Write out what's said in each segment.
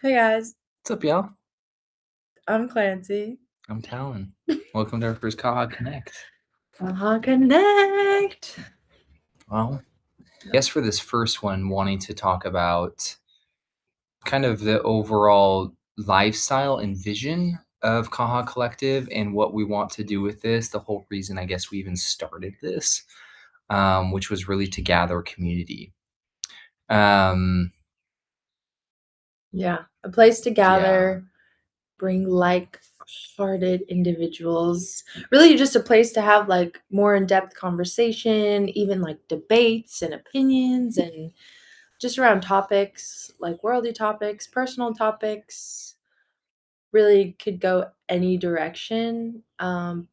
Hey guys, What's up, y'all? I'm Clancy. I'm Talon. Welcome to our first Kaha Connect. Kaha Connect. Well, I guess for this first one, wanting to talk about kind of the overall lifestyle and vision of Kaha Collective and what we want to do with this. The whole reason, I guess, we even started this, which was really to gather community. Yeah, a place to gather, bring like-hearted individuals. Really just a place to have like more in-depth conversation, even like debates and opinions and just around topics like worldly topics, personal topics. Really could go any direction. But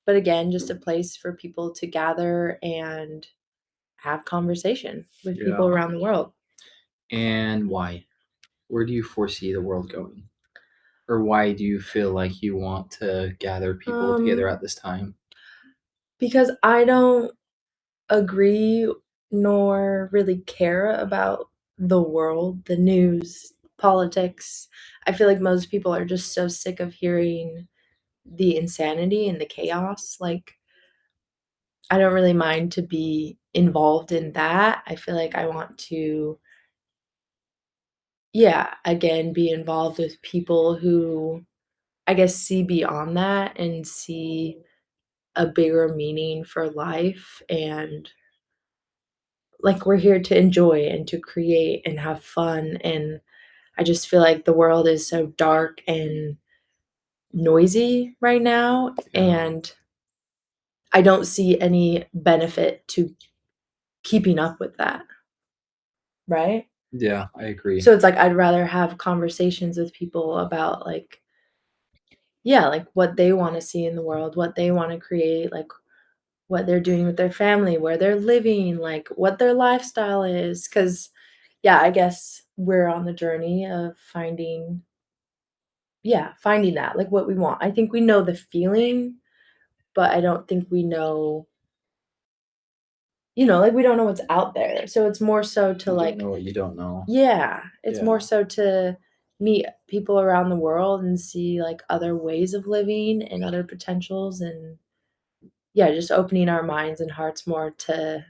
again, just a place for people to gather and have conversation with people around the world. And why? Where do you foresee the world going? Or why do you feel like you want to gather people together at this time? Because I don't agree nor really care about the world, the news, politics. I feel like most people are just so sick of hearing the insanity and the chaos. Like, I don't really mind to be involved in that. I feel like I want to, yeah, again, be involved with people who I guess see beyond that and see a bigger meaning for life, and like we're here to enjoy and to create and have fun. And I just feel like the world is so dark and noisy right now, and I don't see any benefit to keeping up with that, right? Yeah, I agree. So it's like I'd rather have conversations with people about like, yeah, like what they want to see in the world, what they want to create, like what they're doing with their family, where they're living, like what their lifestyle is. Because, yeah, I guess we're on the journey of finding, yeah, finding that, like what we want. I think we know the feeling, but I don't think we know, like we don't know what's out there. So it's more so to You like, don't know what you don't know. yeah, it's more Yeah. so to meet people around the world and see like other ways of living and other potentials, and yeah, just opening our minds and hearts more to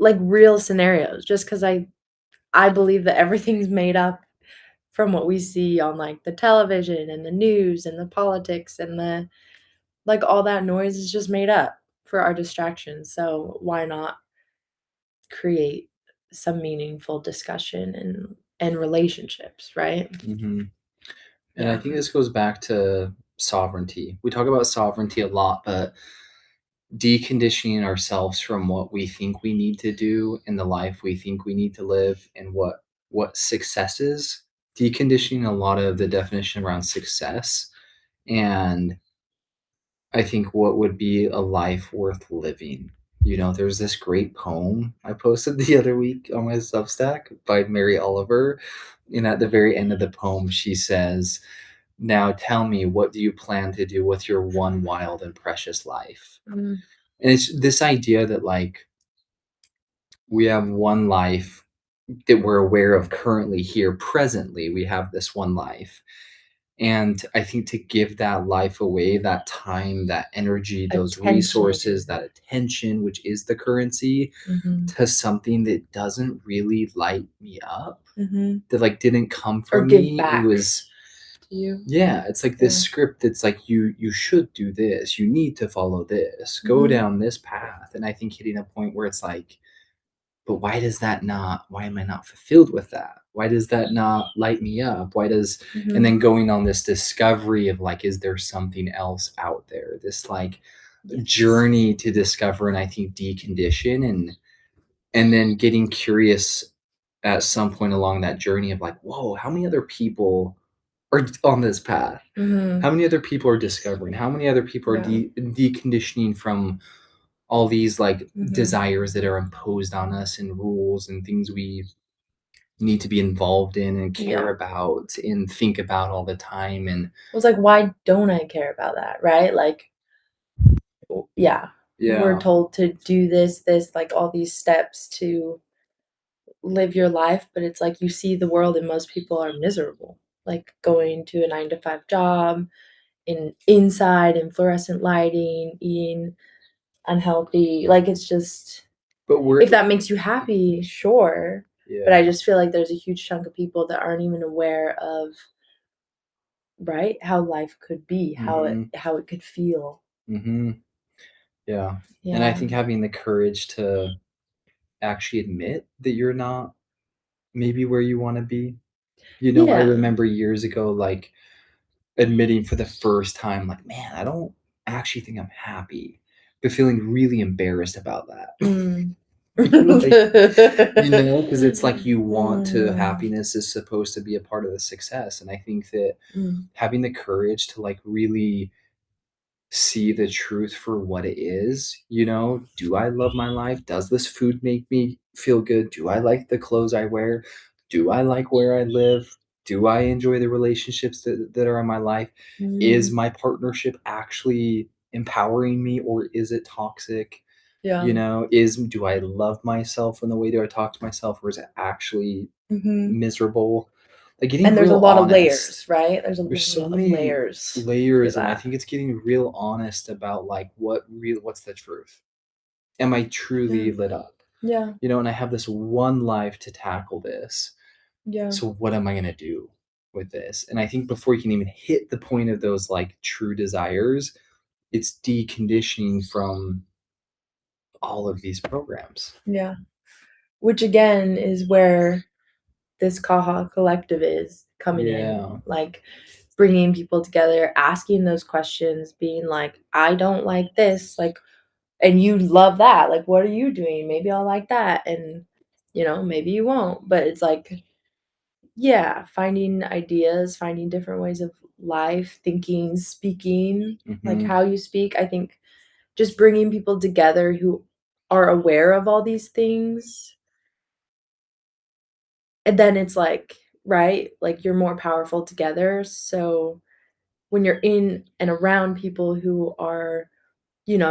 like real scenarios, just because I believe that everything's made up from what we see on like the television and the news and the politics and the like, all that noise is just made up for our distractions. So why not create some meaningful discussion and relationships, right? Mm-hmm. And I Yeah. think this goes back to sovereignty. We talk about sovereignty a lot, but deconditioning ourselves from what we think we need to do in the life we think we need to live and what success is. Deconditioning a lot of the definition around success and I think what would be a life worth living. There's this great poem I posted the other week on my Substack by Mary Oliver. And at the very end of the poem, she says, "Now tell me, what do you plan to do with your one wild and precious life?" Mm, And it's this idea that, like, we have one life that we're aware of currently here, presently. We have this one life. And I think to give that life away, that time, that energy, those resources, that attention, which is the currency, Mhm, to something that doesn't really light me up, mhm. that like didn't come Or from give me. It back was, to you. yeah, it's like this Yeah. script that's like you should do this, you need to follow this, go Mhm. down this path. And I think hitting a point where it's like, but why am I not fulfilled with that? Why does that not light me up? And Mhm. then going on this discovery of like, is there something else out there? This like Yes. journey to discover and I think decondition and then getting curious at some point along that journey of like, whoa, how many other people are on this path? Mhm. How many other people are discovering? How many other people are Yeah. deconditioning from all these like Mhm. desires that are imposed on us and rules and things we need to be involved in and care Yeah. about and think about all the time and It was like, why don't I care about that, right? Like, yeah, we're yeah. told to do this, like all these steps to live your life, but it's like you see the world and most people are miserable, like going to a 9 to 5 job inside in fluorescent lighting, eating unhealthy. Like it's just But we're if that makes you happy, sure. But I yeah. just feel like there's a huge chunk of people that aren't even aware of right how life could be, Mhm. how it could feel. Mhm. Yeah. And I Yeah. think having the courage to actually admit that you're not maybe where you wanna be. You know, I Yeah. remember years ago, like, admitting for the first time, like, "Man, I don't actually think I'm happy," but feeling really embarrassed about that. Mm. Like, because it's like you want to Mm. happiness is supposed to be a part of the success, and I think that Mm. having the courage to, like, really see the truth for what it is, do I love my life? Does this food make me feel good? Do I like the clothes I wear? Do I like where I live? Do I enjoy the relationships that are in my life? Is Mm. my partnership actually empowering me or is it toxic? Yeah. Is do I love myself in the way that I talk to myself or is it actually Mhm. miserable? Like getting And there's a real lot of honest. layers, right? There's a There's lot so of many layers to layers, and I that. think it's getting real honest about like what's the truth. Am I Yeah. truly lit up? Yeah. And I have this one life to tackle this. Yeah. So what am I gonna do with this? And I think before you can even hit the point of those like true desires, it's deconditioning from all of these programs. Yeah. Which again is where this Kaha Collective is coming in, Yeah. like bringing people together, asking those questions, being like, I don't like this, like, and you love that. Like, what are you doing? Maybe I'll like that. And, maybe you won't. But it's like, yeah, finding ideas, finding different ways of life, thinking, speaking, like Hmm. how you speak. I think just bringing people together who are aware of all these things. And then it's like, right? Like you're more powerful together. So when you're in and around people who are,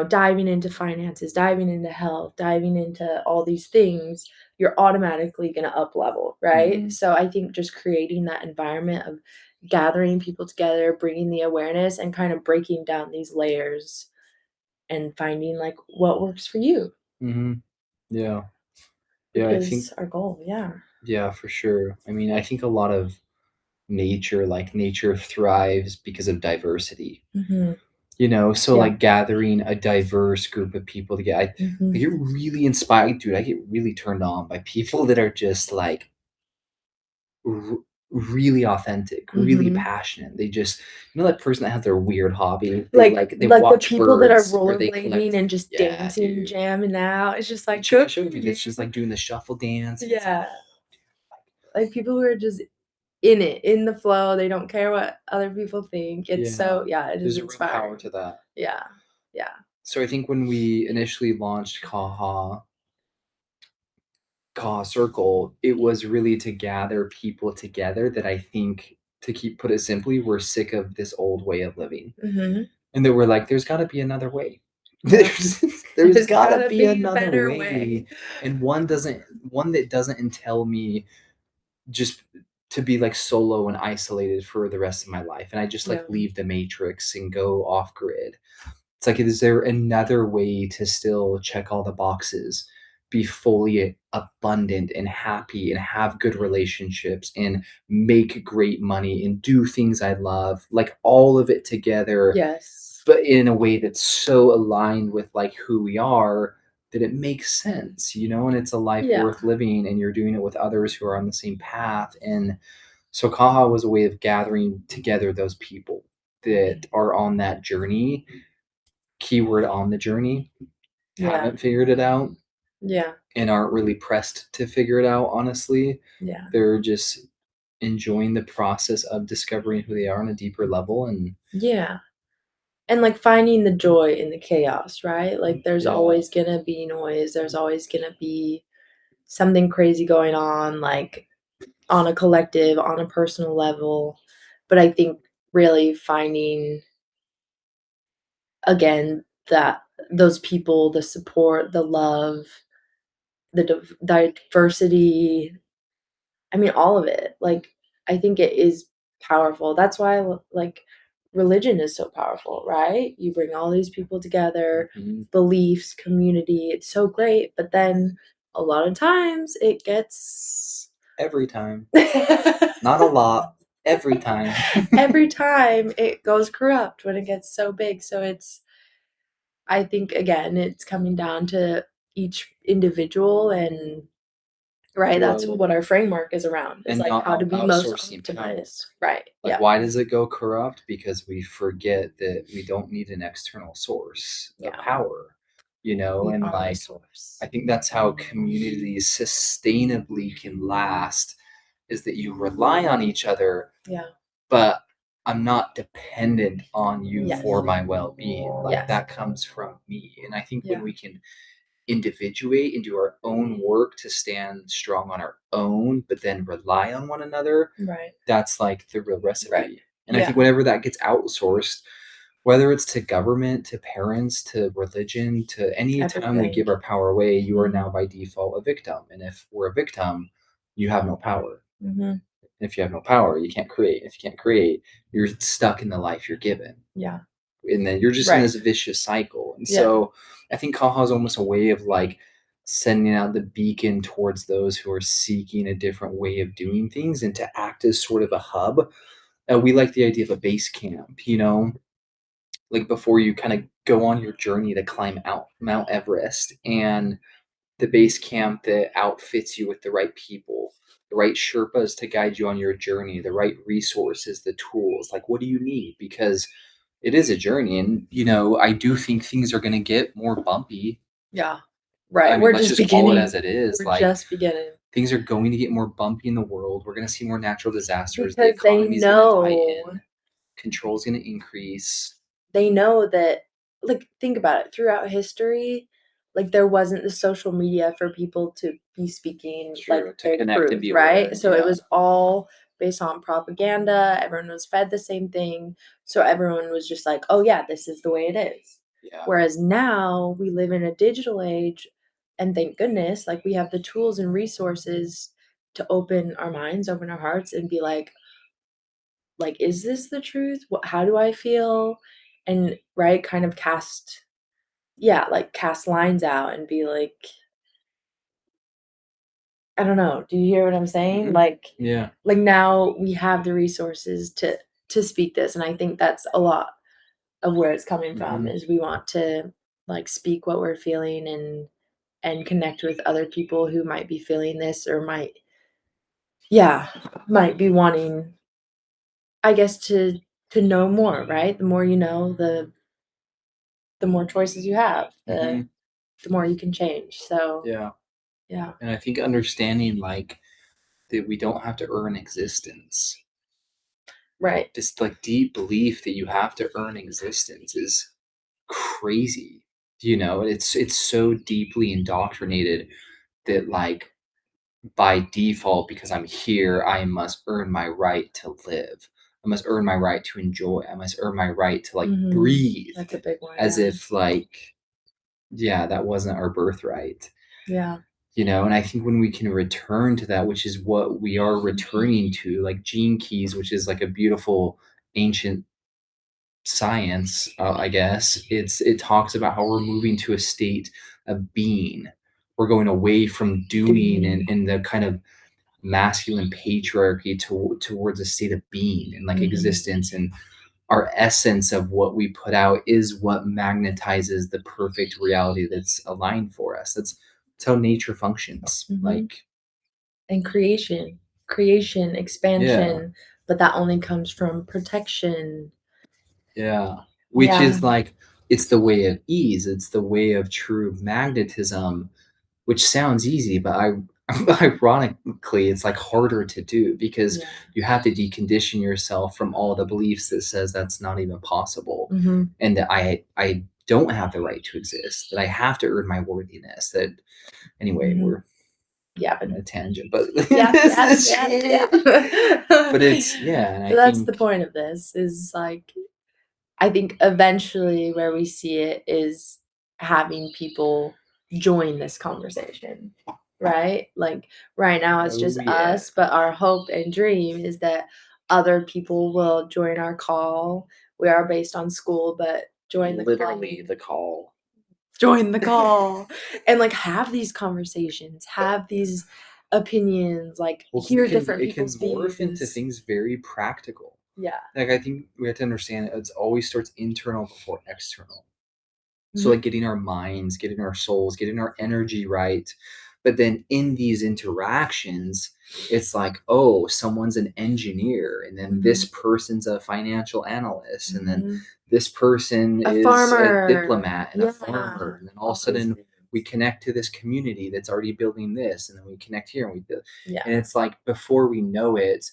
diving into finances, diving into health, diving into all these things, you're automatically going to up level, right? Hmm. So I think just creating that environment of gathering people together, bringing the awareness and kind of breaking down these layers and finding like what works for you, Hmm. Yeah. Yeah. which I think, is our goal. Yeah. yeah, for sure. I mean, I think a lot of nature thrives because of diversity. Mhm. So Yeah. like gathering a diverse group of people together, I Mhm. get really inspired, dude. I get really turned on by people that are just like r- really authentic, really Mhm. passionate. They just, that person that has their weird hobby. They Like like they like the watch people that are birds or they rollerblading collect. and just Yeah, dancing, dude. jamming out. It's just The like, chick I "Good for showed you that's you." just like doing the shuffle dance, and it's like, Yeah. Like, people who are just in it, in the flow, they don't care what other people think. It's yeah, so yeah, it is there's a real power inspiring. to that. Yeah. Yeah. So I think when we initially launched Kaha Circle, it was really to gather people together that I think, put it simply, we're sick of this old way of living. Mhm. And that we're like, there's gotta be another way. Yep. There's There's gotta gotta be be a another better way. way. And one that doesn't entail me just to be like solo and isolated for the rest of my life. And I just like Yeah. leave the matrix and go off grid. It's like, is there another way to still check all the boxes, be fully abundant and happy and have good relationships and make great money and do things I love, like all of it together, Yes. but in a way that's so aligned with like who we are that it makes sense, and it's a life Yeah. worth living and you're doing it with others who are on the same path. And so Kaha was a way of gathering together those people that are on that journey, keyword on the journey, Yeah. haven't figured it out Yeah. and aren't really pressed to figure it out, honestly. Yeah. They're just enjoying the process of discovering who they are on a deeper level. And Yeah. And, like, finding the joy in the chaos, right? Like, there's yeah. always gonna be noise, there's always gonna be something crazy going on, like, on a collective, on a personal level, but I think really finding, again, that those people, the support, the love, the diversity. I mean, all of it. Like, I think it is powerful. That's why, like, religion is so powerful, right? You bring all these people together, beliefs, community. It's so great. But then a lot of times it gets Every time. Not a lot. Every time. every time it goes corrupt when it gets so big. So I think, again, it's coming down to each individual, and right, that's Well, what our framework is around, is and like, not how to be most outsourcing power. optimized. Right. Like, Yeah. why does it go corrupt? Because we forget that we don't need an external source of Yeah. power, you know? We And are a like, source. I think that's how communities sustainably can last, is that you rely on each other, Yeah. but I'm not dependent on you Yes. for my well-being. Like, Yes. that comes from me. And I think when Yeah. we can individuate and do our own work to stand strong on our own, but then rely on one another, Right. that's like the real recipe. Right. And I think Yeah. whenever that gets outsourced, whether it's to government, to parents, to religion, to any time we give Everything. our power away, you are Mhm. now by default a victim. And if we're a victim, you have no power. Mhm. And if you have no power, you can't create. If you can't create, you're stuck in the life you're given. Yeah. And then you're just in Right. this vicious cycle. And Yeah. so I think Kaha is almost a way of like sending out the beacon towards those who are seeking a different way of doing things and to act as sort of a hub. We like the idea of a base camp, you know, like before you kind of go on your journey to climb out Mount Everest, and the base camp that outfits you with the right people, the right Sherpas to guide you on your journey, the right resources, the tools. Like, what do you need? Because it is a journey. And, you know, I do think things are going to get more bumpy. Yeah. I Right. mean, We're let's just just call it beginning. as it is. We're Like, just beginning. things are going to get more bumpy in the world. We're going to see more natural disasters. The Because they economy is going to know tighten. Control is going to increase. that, like, think about it, throughout history, like, there wasn't the social media for people to be speaking like True. To their connect and truth, be aware. right? So it Yeah. was all based on propaganda. Everyone was fed the same thing. So everyone was just like, oh yeah, this is the way it is. Yeah. Whereas now we live in a digital age, and thank goodness, like, we have the tools and resources to open our minds, open our hearts, and be like, is this the truth? How do I feel? And right, kind of cast lines out and be like, I don't know. Do you hear what I'm saying? Mhm. Yeah. Like, now we have the resources to speak this, and I think that's a lot of where it's coming from, Mhm. is we want to, like, speak what we're feeling, and connect with other people who might be feeling this, or might be wanting, I guess, to know more, right? The more you know, the more choices you have, Mhm. the more you can change. So Yeah. yeah. And I think understanding like that we don't have to earn existence. Right. This like deep belief that you have to earn existence is crazy. You know, it's so deeply indoctrinated that like by default, because I'm here, I must earn my right to live. I must earn my right to enjoy. I must earn my right to like Mhm. breathe, That's a big one, as yeah. if like, yeah, that wasn't our birthright. Yeah. You know, and I think when we can return to that, which is what we are returning to, like Gene Keys, which is like a beautiful ancient science, I guess. It talks about how we're moving to a state of being. We're going away from doing and the kind of masculine patriarchy towards a state of being and like Mhm. existence, and our essence of what we put out is what magnetizes the perfect reality that's aligned for us. That's how nature functions. Mhm. Like, And creation, yeah, expansion, but that only comes from protection. yeah. Which Yeah. is like, it's the way of ease. It's the way of true magnetism, which sounds easy, but ironically, it's like harder to do because Yeah. you have to decondition yourself from all the beliefs that says that's not even possible, Mhm. and that I don't have the right to exist, that I have to earn my worthiness. That anyway, Mhm. we're Yeah, on but a tangent, but yeah, this yeah, is yeah, shit. yeah. But it's yeah, and I But that's the think point of this, is like, I think eventually where we see it is having people join this conversation. right? Like right now it's just Oh, yeah. us, but our hope and dream is that other people will join our call. We are based on Skool, but join the Literally call. the call. Join the call and like have these conversations, have these opinions, like Well, 'cause hear different it can people's morph into views. things very practical. Yeah. Like, I think we have to understand it always starts internal before external. So, Mhm. like, getting our minds, getting our souls, getting our energy right. But then in these interactions, it's like, oh, someone's an engineer, and then this Mhm. person's a financial analyst, and then Mhm. this person A is a farmer. diplomat and a Yeah. farmer. And then all of All a these sudden, we things. connect to this community that's already building this, and then we connect here, and we do. Yeah. And it's like before we know it,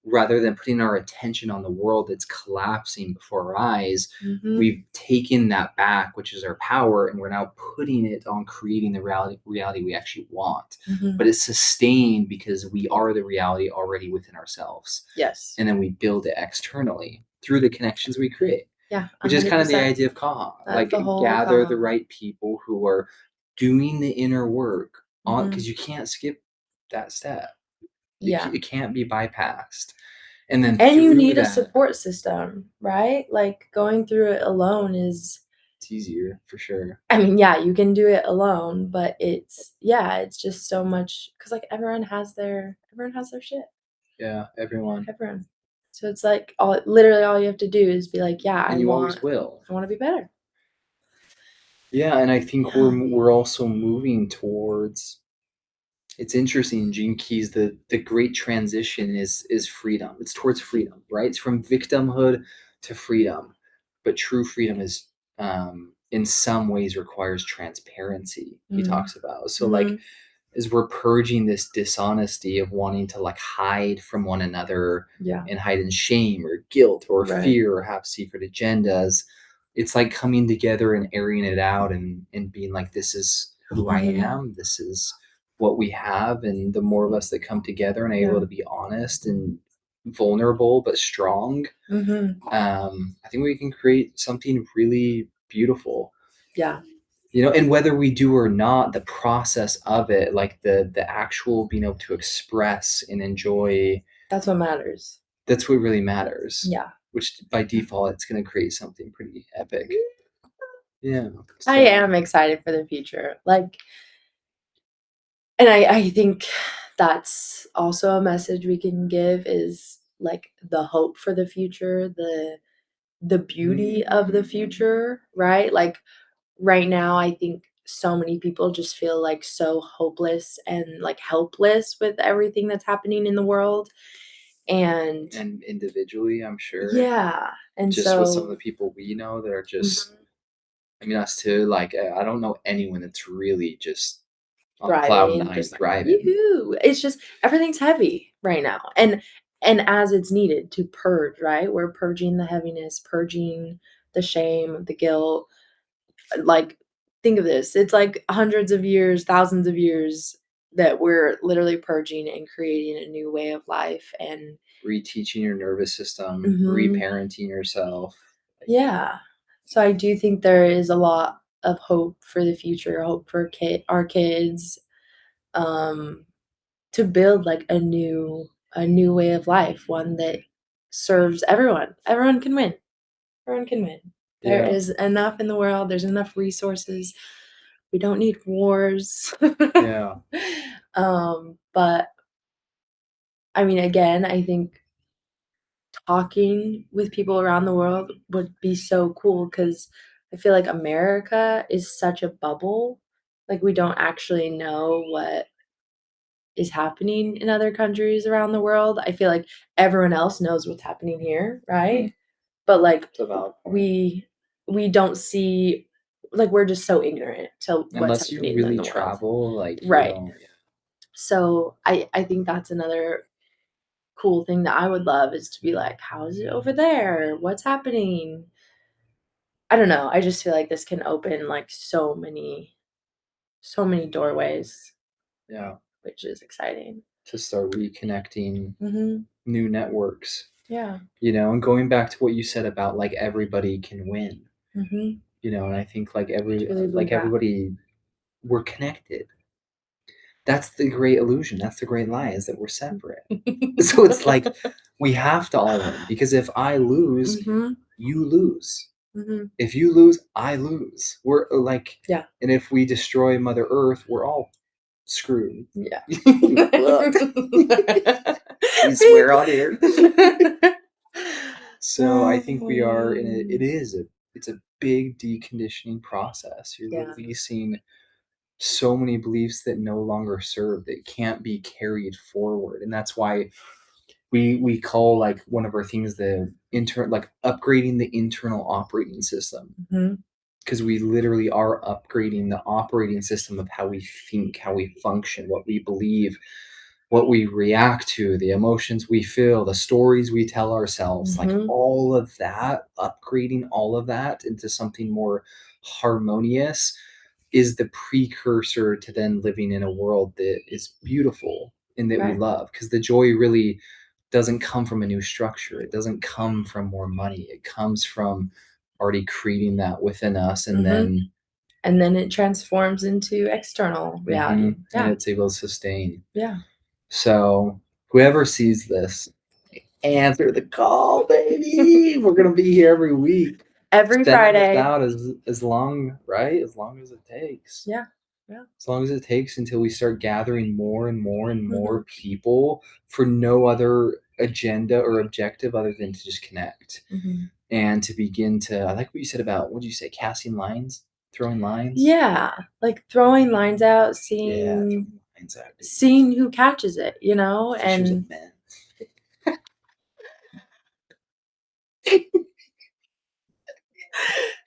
rather than putting our attention on the world that's collapsing before our eyes, Mhm. we've taken that back, which is our power, and we're now putting it on creating the reality we actually want. Mhm. But it's sustained because we are the reality already within ourselves. Yes. And then we build it externally through the connections we create, Yeah, which is kind of the 100%. idea of Kaha. That's Like the whole gather the Kaha. right people who are doing the inner work on, Mhm. because you can't skip that step. Yeah. It can't be bypassed. And then And you through need a that, support system, right? Like, going through it alone is it's easier for sure. I mean, yeah, you can do it alone, but it's just so much because like, everyone has their shit, Yeah, everyone. everyone. So it's like all you have to do is be like, "Yeah, And you always will. I wanna be better." Yeah, and I think Yeah. we're also moving towards, it's interesting, Gene Keys, the great transition is freedom. It's towards freedom, right? It's from victimhood to freedom. But true freedom is in some ways requires transparency, he Mhm. talks about. So like Mhm. is we're purging this dishonesty of wanting to like hide from one another Yeah. and hide in shame or guilt or Right. fear or have secret agendas. It's like coming together and airing it out and being like, this is who I Mhm. am, this is what we have. And the more of us that come together and are able Yeah. to be honest and vulnerable but strong, Mhm. I think we can create something really beautiful. Yeah. And whether we do or not, the process of it, like the actual being able to express and enjoy, That's what matters. that's what really matters. Yeah. Which by default, it's going to create something pretty epic. Yeah. I So am excited for the future. Like, and I think that's also a message we can give is like the hope for the future, the beauty of the future, right? Like right now I think so many people just feel like so hopeless and like helpless with everything that's happening in the world. And and individually, I'm sure, yeah, and just with some of the so people we know that are just, mhm, I mean, us too. Like I don't know anyone that's really just on cloud thriving, nine, just like thriving. yoo it's just everything's heavy right now. And as it's needed to purge, right? We're purging the heaviness, purging the shame, the guilt. Like, think of this. It's like hundreds of years, thousands of years that we're literally purging and creating a new way of life. And Reteaching your nervous system, mhm, reparenting yourself. Like, yeah. So I do think there is a lot of hope for the future, hope for our kids, um, to build like a new way of life, one that serves everyone. Everyone can win. Everyone can win. There yeah, is enough in the world. There's enough resources. We don't need wars. yeah, But I mean, again, I think talking with people around the world would be so cool because I feel like America is such a bubble. Like, we don't actually know what is happening in other countries around the world. I feel like everyone else knows what's happening here, right? But, like, it's a valid point. we don't see like, we're just so ignorant to what's Unless you happening in really the world. travel, like you Right. don't. So, I think that's another cool thing that I would love is to be like, "How is it over there? What's happening?" I don't know, I just feel like this can open, like, so many doorways, Yeah, which is exciting. to start reconnecting Mhm. new networks, Yeah. and going back to what you said about like everybody can win, Mhm. and I think Truly believe that. everybody, we're connected. That's the great illusion. That's the great lie, is that we're separate. So it's like we have to all win, because if I lose, Mhm. you lose. Mhm. If you lose, I lose. We're like, Yeah. and if we destroy Mother Earth, we're all screwed. Yeah. Look, we swear on here. So I think we are in a, it's a big deconditioning process. You're Yeah. releasing so many beliefs that no longer serve, that can't be carried forward. And that's why we call like one of our things the like upgrading the internal operating system, Mhm. because we literally are upgrading the operating system of how we think, how we function, what we believe, what we react to, the emotions we feel, the stories we tell ourselves, like Mhm. all of that, upgrading all of that into something more harmonious is the precursor to then living in a world that is beautiful and that we Right. love. Because the joy really doesn't come from a new structure. It doesn't come from more money. It comes from already creating that within us, and Mhm. And then it transforms into external reality. and Yeah. it's able to sustain. Yeah. So whoever sees this, answer the call, baby. We're gonna be here every week, Every sending this Friday. out as long, right? As long as it takes. Yeah. Yeah. As long as it takes, until we start gathering more and more and more Mhm. people for no other agenda or objective other than to just connect Mhm. and to begin to. I like what you said about, what did you say, casting lines, throwing lines. Yeah. Like throwing lines out, Yeah, seeing throwing lines out. seeing who catches it, Fishers of and men.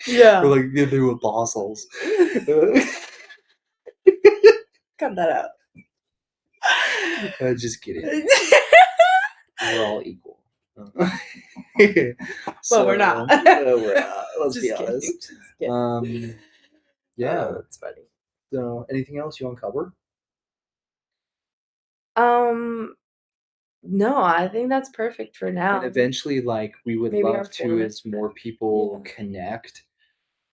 We're yeah. like, yeah, they were apostles. Cut that out. Just kidding. We're all equal. But we're not. We're not. Let's be Just kidding. honest. Just kidding. Yeah. Oh, that's funny. So, anything else you uncover? Um, no, I think that's perfect for And now. eventually, like, we would Maybe our love to, format. as more people Yeah. connect.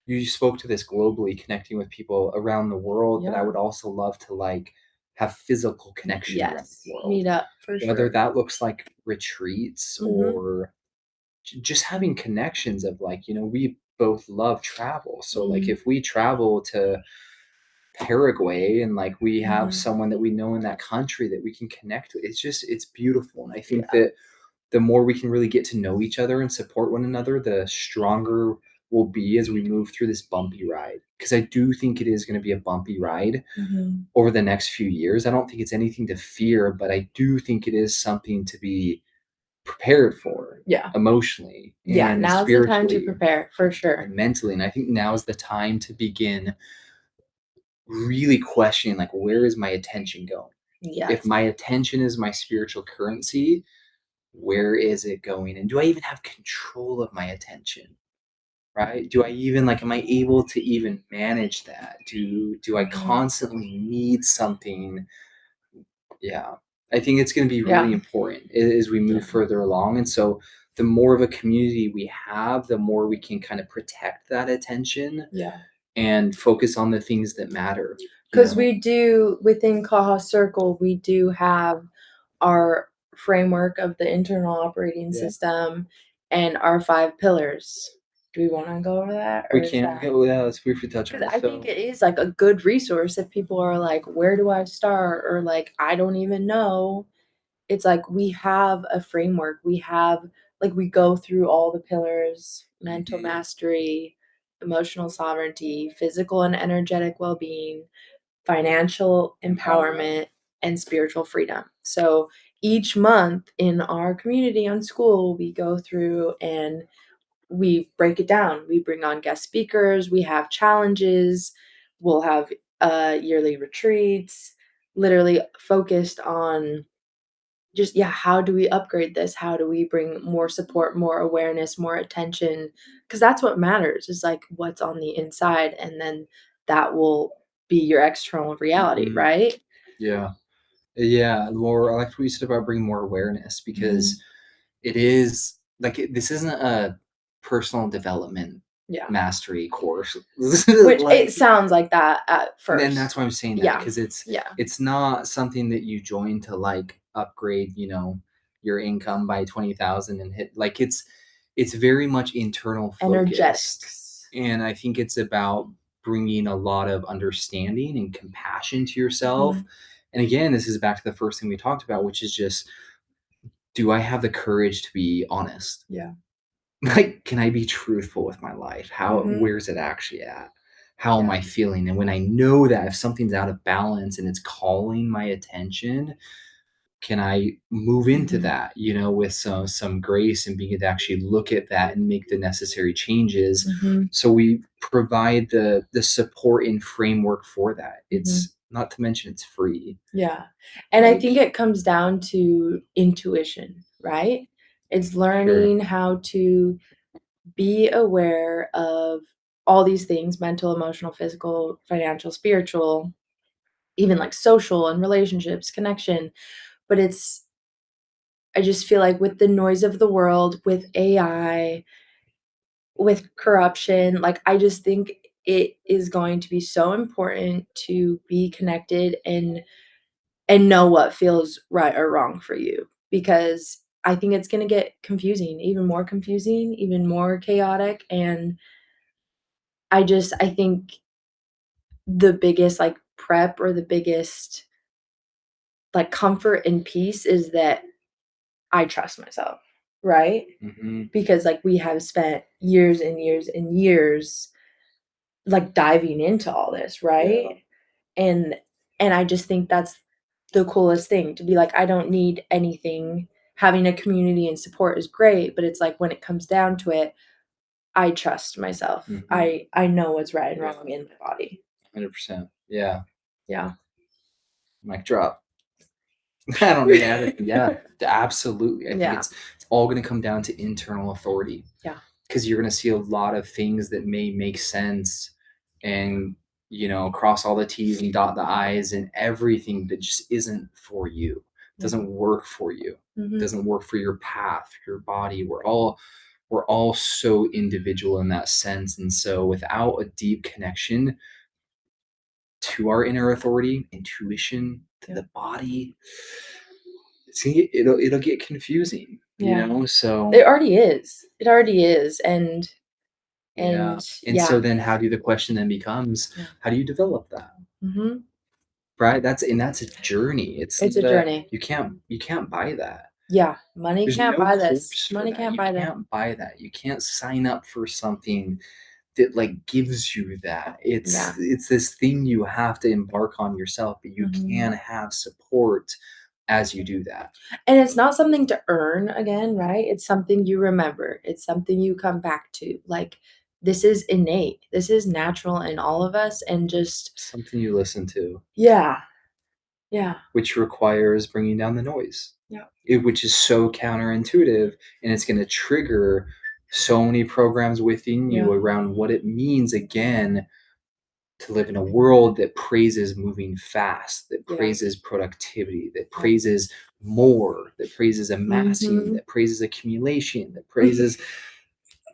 You spoke to this globally, connecting with people around the world, but I Yeah. would also love to like have physical connection around Yes. the world. Meet up for Whether sure. that looks like retreats Mhm. or just having connections of like, we both love travel. So like Mhm. if we travel to Paraguay and like we have Mhm. someone that we know in that country that we can connect with, it's beautiful. And I think Yeah. that the more we can really get to know each other and support one another, the stronger we'll be as we move through this bumpy ride. Because I do think it is going to be a bumpy ride Mhm. over the next few years. I don't think it's anything to fear, but I do think it is something to be prepared for, Yeah. emotionally Yeah, and now's the time to spiritually prepare for sure. and mentally. And I think now is the time to begin really questioning, like, where is my attention going? If Yes. my attention is my spiritual currency, where is it going? And do I even have control of my attention? Right? Do I even, like, am I able to even manage that? Do I Mhm. constantly need something? Yeah. I think it's going to be really Yeah. important as we move Yeah. further along. And so the more of a community we have, the more we can kind of protect that attention Yeah. and focus on the things that matter. Because we do, within Kaha Circle, we do have our framework of the internal operating Yeah. system and our 5 pillars. Do we wanna go over that, or We is can't that? go, yeah, let's briefly touch on Because it. I think it is, like, a good resource if people are like, "Where do I start?" Or like, "I don't even know." It's like we have a framework. We have, like, we go through all the pillars: mental Mhm. mastery, emotional sovereignty, physical and energetic well-being, financial empowerment, and spiritual freedom. So each month in our community on Skool, we go through and we break it down. We bring on guest speakers, we have challenges, we'll have yearly retreats, literally focused on just, yeah, how do we upgrade this? How do we bring more support, more awareness, more attention? Because that's what matters, is like what's on the inside, and then that will be your external reality, Mhm. right? Yeah. Yeah. More, I like what you said about bringing more awareness, Mhm. because it is like, this isn't a personal development mastery course. Which Like, it sounds like that at first. and that's why I'm saying that, because it's not something that you join to like upgrade, your income by 20,000 and hit, like, it's very much internal focused. Energetics. And I think it's about bringing a lot of understanding and compassion to yourself. And again, this is back to the first thing we talked about, which is just, do I have the courage to be honest? Yeah. Like, can I be truthful with my life? Where's it actually at? How am I feeling? And when I know that if something's out of balance and it's calling my attention, can I move into that, with some grace, and being able to actually look at that and make the necessary changes. So we provide the support and framework for that. It's not to mention it's free. Yeah. And I think it comes down to intuition, right? It's learning how to be aware of all these things: mental, emotional, physical, financial, spiritual, even like social and relationships, connection. But I just feel like with the noise of the world, with AI, with corruption, like, I just think it is going to be so important to be connected and know what feels right or wrong for you, because I think it's going to get confusing, even more chaotic. And I think the biggest like prep, or the biggest like comfort and peace, is that I trust myself, right? Because like we have spent years and years and years like diving into all this, right? And I just think that's the coolest thing, to be like, I don't need anything. Having a community and support is great, but it's like, when it comes down to it, I trust myself. I know what's right and wrong in my body. 100%. Yeah. Yeah. Mic drop. I don't need anything. Yeah, absolutely. I think it's all going to come down to internal authority. Yeah. Because you're going to see a lot of things that may make sense, and, cross all the T's and dot the I's, and everything that just isn't for you, doesn't work for you, doesn't work for your path, your body. We're all so individual in that sense. And so without a deep connection to our inner authority, intuition, to the body, it'll get confusing, so it already is. And so then how do the question then becomes, how do you develop that? Right? That's a journey. It's a journey. You can't buy that. Money There's can't no buy course this. for Money that. can't You buy that. can't buy that. You can't sign up for something that like gives you that. It's this thing you have to embark on yourself, but you can have support as you do that. And it's not something to earn again, right? It's something you remember. It's something you come back to. Like, this is innate. This is natural in all of us, and just something you listen to. Yeah. Which requires bringing down the noise. Yeah. Which is so counterintuitive, and it's going to trigger so many programs within you around what it means, again, to live in a world that praises moving fast, that praises productivity, that praises more, that praises amassing, that praises accumulation, that praises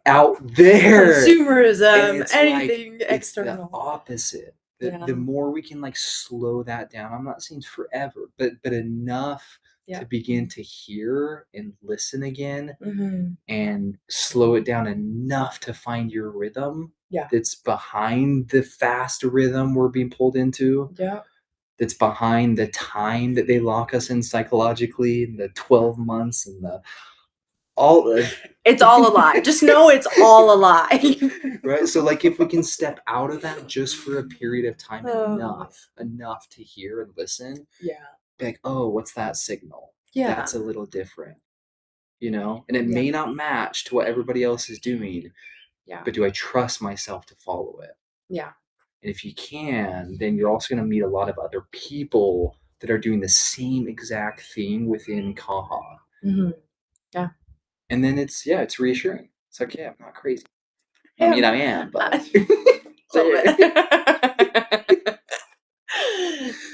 out there consumerism, anything external. It's the opposite. The more we can like slow that down, I'm not saying forever, but enough to begin to hear and listen again, and slow it down enough to find your rhythm that's behind the fast rhythm we're being pulled into, that's behind the time that they lock us in psychologically, the 12 months and it's all a lie. Just know it's all a lie. Right? So like, if we can step out of that just for a period of time, enough to hear and listen, be like, oh, what's that signal? That's a little different, and it may not match to what everybody else is doing, but do I trust myself to follow it? And if you can, then you're also going to meet a lot of other people that are doing the same exact thing within Kaha. And then it's reassuring. It's like, I'm not crazy. I mean, I am, but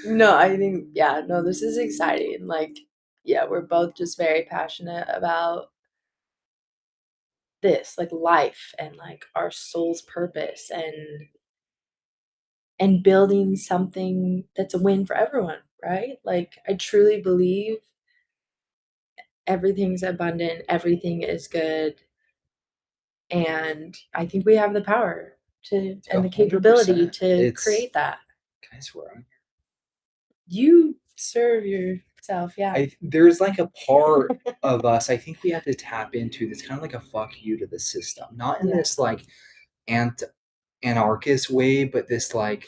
no, I think this is exciting. Like, we're both just very passionate about this, like life and like our soul's purpose and building something that's a win for everyone, right? Like I truly believe everything's abundant, everything is good, and I think we have the power to and the capability 100%. to It's create that. Can I swear on You serve yourself, yeah. there's like a part of us I think we have to tap into that's kind of like a fuck you to the system. Not in Yeah. this like anarchist way, but this like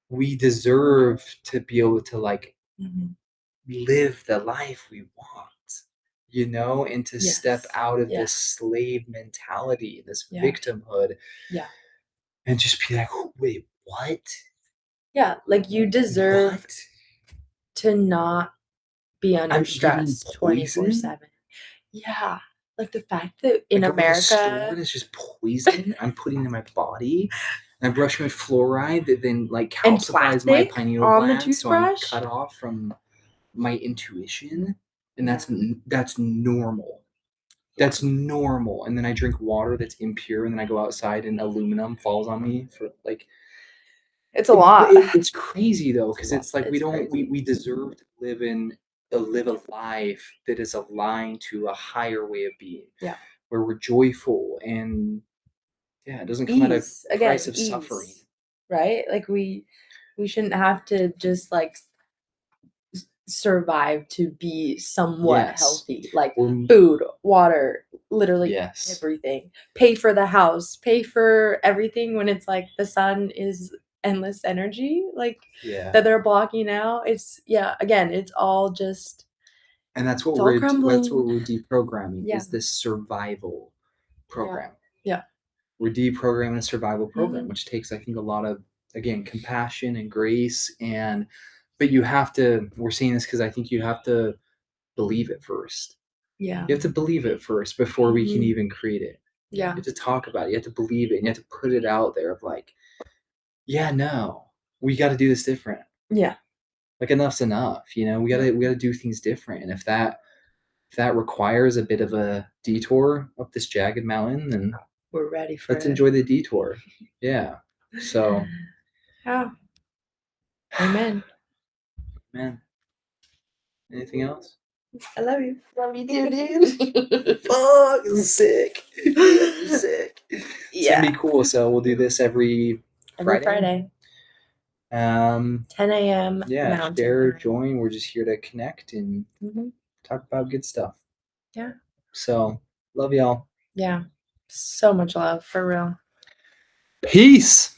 we deserve to be able to like Mhm. live the life we want, and to step Yes. out of Yeah. this slave mentality, this Yeah. victimhood, Yeah. and just be like, wait, what? Yeah, like you deserve What? to not be under I'm getting stress poison? 24/7. Yeah, like the fact that in I go to the store America and it's just poison I'm putting in my body. And I'm brushing with fluoride that then like and calcifies my plastic pineal on the gland, so I'm toothbrush. cut off from my intuition, and Yeah. that's normal. That's normal. And then I drink water that's impure, and then I go outside and aluminum falls on me for like It's a lot. it's crazy though, because It's it's like we it's don't crazy. we deserve to live a life that is aligned to a higher way of being. Yeah. Where we're joyful and yeah, it doesn't come at a Ease, price again, of suffering. ease, right? Like we shouldn't have to just like survive to be somewhat Yes. healthy, like We're food, water, literally yes. everything. Pay for the house, pay for everything when it's like the sun is endless energy, like Yeah. that they're blocking out. It's yeah, again, it's all just And that's what it's all we're crumbling. deprogramming Yeah. is this survival program. Yeah. We're deprogramming a survival program, Mhm. which takes, I think, a lot of again compassion and grace. But you have to. We're seeing this because I think you have to believe it first. Yeah. You have to believe it first before we can Mhm. even create it. Yeah. You have to talk about it. You have to believe it. And you have to put it out there of like, yeah, no, we got to do this different. Yeah. Like enough's enough. We gotta do things different. And if that requires a bit of a detour up this jagged mountain, then We're ready for let's it. enjoy the detour. Yeah. So, Yeah. Amen. man, anything else? I love you. Love you too, dude. Fuck, this is sick. This is sick. It's gonna Yeah. be cool. So we'll do this every Every Friday. Friday. 10 a.m. Yeah, Mountain share, time. join. We're just here to connect and talk about good stuff. Yeah. So, love y'all. Yeah. So much love, for real. Peace.